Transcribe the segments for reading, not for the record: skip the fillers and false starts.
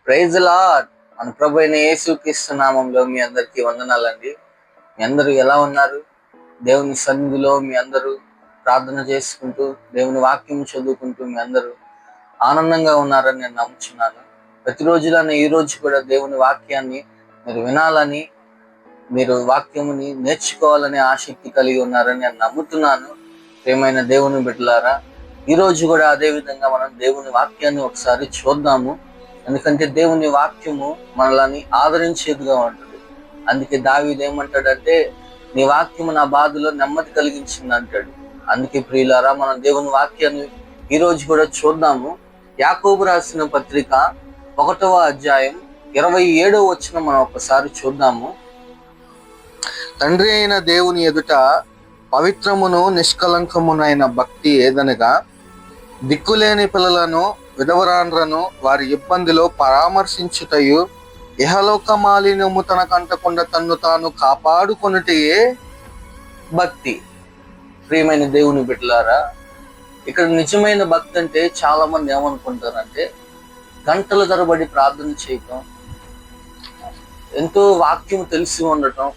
Praise lord. మన ప్రభు అయిన యేసుక్రీస్తు నామంలో మీ అందరికీ వందనాలండి. మీ అందరూ ఎలా ఉన్నారు? దేవుని సన్నిధిలో మీ అందరూ ప్రార్థన చేసుకుంటూ, దేవుని వాక్యం చదువుకుంటూ మీ అందరూ ఆనందంగా ఉన్నారని నేను నమ్ముచున్నాను. ప్రతిరోజులానే ఈ రోజు కూడా దేవుని వాక్యాన్ని మీరు వినాలని, మీరు వాక్యముని నేర్చుకోవాలనే ఆసక్తి కలిగి ఉన్నారని నేను నమ్ముతున్నాను. ప్రియమైన దేవుని బిడ్డలారా, ఈ రోజు కూడా అదే విధంగా మనం దేవుని వాక్యాన్ని ఒకసారి చూద్దాము. ఎందుకంటే దేవుని వాక్యము మనల్ని ఆదరించేదిగా ఉంటుంది. అందుకే దావీదు ఏమంటాడంటే, నీ వాక్యము నా బాధలో నెమ్మది కలిగించింది అంటాడు. అందుకే ప్రియులారా, మనం దేవుని వాక్యాన్ని ఈ రోజు కూడా చూద్దాము. యాకోబు రాసిన పత్రిక 1వ అధ్యాయం 27వ వచనం మనం ఒకసారి చూద్దాము. తండ్రి అయిన దేవుని ఎదుట పవిత్రమును నిష్కలంకమునైన భక్తి ఏదనగా, దిక్కులేని పిల్లలను విధవరాండ్రను వారి ఇబ్బందిలో పరామర్శించుటయు, ఇహలోక మాలిన్యము తనకంటకుండా తన్ను తాను కాపాడుకొనుటయే భక్తి. ప్రియమైన దేవుని బిడ్డలారా, ఇక్కడ నిజమైన భక్తి అంటే చాలా మంది ఏమనుకుంటారంటే, గంటల తరబడి ప్రార్థన చేయటం, ఎంతో వాక్యం తెలిసి ఉండటం,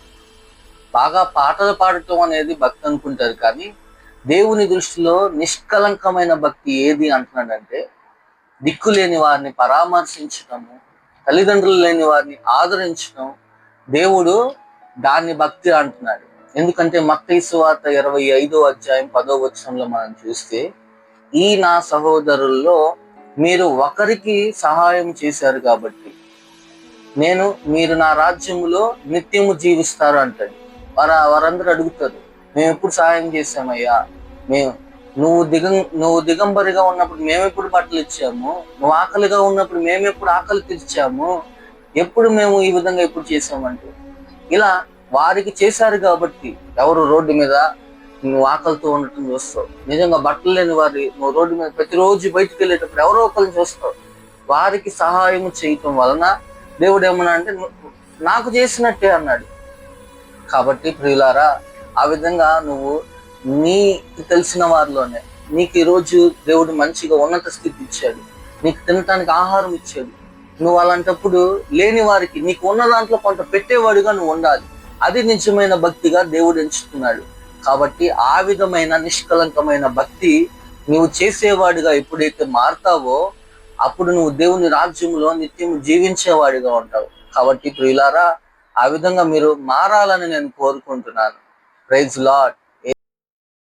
బాగా పాటలు పాడటం అనేది భక్తి అనుకుంటారు. కానీ దేవుని దృష్టిలో నిష్కలంకమైన భక్తి ఏది అంటున్నాడంటే, దిక్కు లేని వారిని పరామర్శించటము, తల్లిదండ్రులు లేని వారిని ఆదరించడం, దేవుడు దాన్ని భక్తి అంటున్నాడు. ఎందుకంటే మత్తయి సువార్త 25వ అధ్యాయం 10వ వచనంలో మనం చూస్తే, ఈ నా సహోదరుల్లో మీరు ఒకరికి సహాయం చేశారు కాబట్టి మీరు నా రాజ్యములో నిత్యము జీవిస్తారు అంటాడు. వారందరూ అడుగుతారు, మేము ఎప్పుడు సహాయం చేశామయ్యా? నువ్వు దిగంబరిగా ఉన్నప్పుడు మేమెప్పుడు బట్టలు ఇచ్చాము? నువ్వు ఆకలిగా ఉన్నప్పుడు మేమెప్పుడు ఆకలి తీర్చాము? ఎప్పుడు మేము ఈ విధంగా ఎప్పుడు చేసామంటే, ఇలా వారికి చేశారు కాబట్టి. ఎవరు రోడ్డు మీద నువ్వు ఆకలితో ఉండటం చూస్తావు, నిజంగా బట్టలు లేని వారి నువ్వు రోడ్డు మీద ప్రతిరోజు బయటకు వెళ్ళేటప్పుడు ఎవరో ఒకరిని చూస్తావు. వారికి సహాయం చేయటం వలన దేవుడు ఏమన్నా అంటే, నాకు చేసినట్టే అన్నాడు. కాబట్టి ప్రియులారా, ఆ విధంగా నువ్వు నీకు తెలిసిన వారిలోనే, నీకు ఈరోజు దేవుడు మంచిగా ఉన్నత స్థితి ఇచ్చాడు, నీకు తినటానికి ఆహారం ఇచ్చాడు. నువ్వు అలాంటప్పుడు లేని వారికి నీకు ఉన్న దాంట్లో కొంత పెట్టేవాడిగా నువ్వు ఉండాలి. అది నిజమైన భక్తిగా దేవుడు ఎంచుకున్నాడు. కాబట్టి ఆ విధమైన నిష్కలంకమైన భక్తి నువ్వు చేసేవాడిగా ఎప్పుడైతే మారతావో, అప్పుడు నువ్వు దేవుని రాజ్యంలో నిత్యం జీవించేవాడిగా ఉంటావు. కాబట్టి ప్రియులారా, ఆ విధంగా మీరు మారాలని నేను కోరుకుంటున్నాను. Praise lord.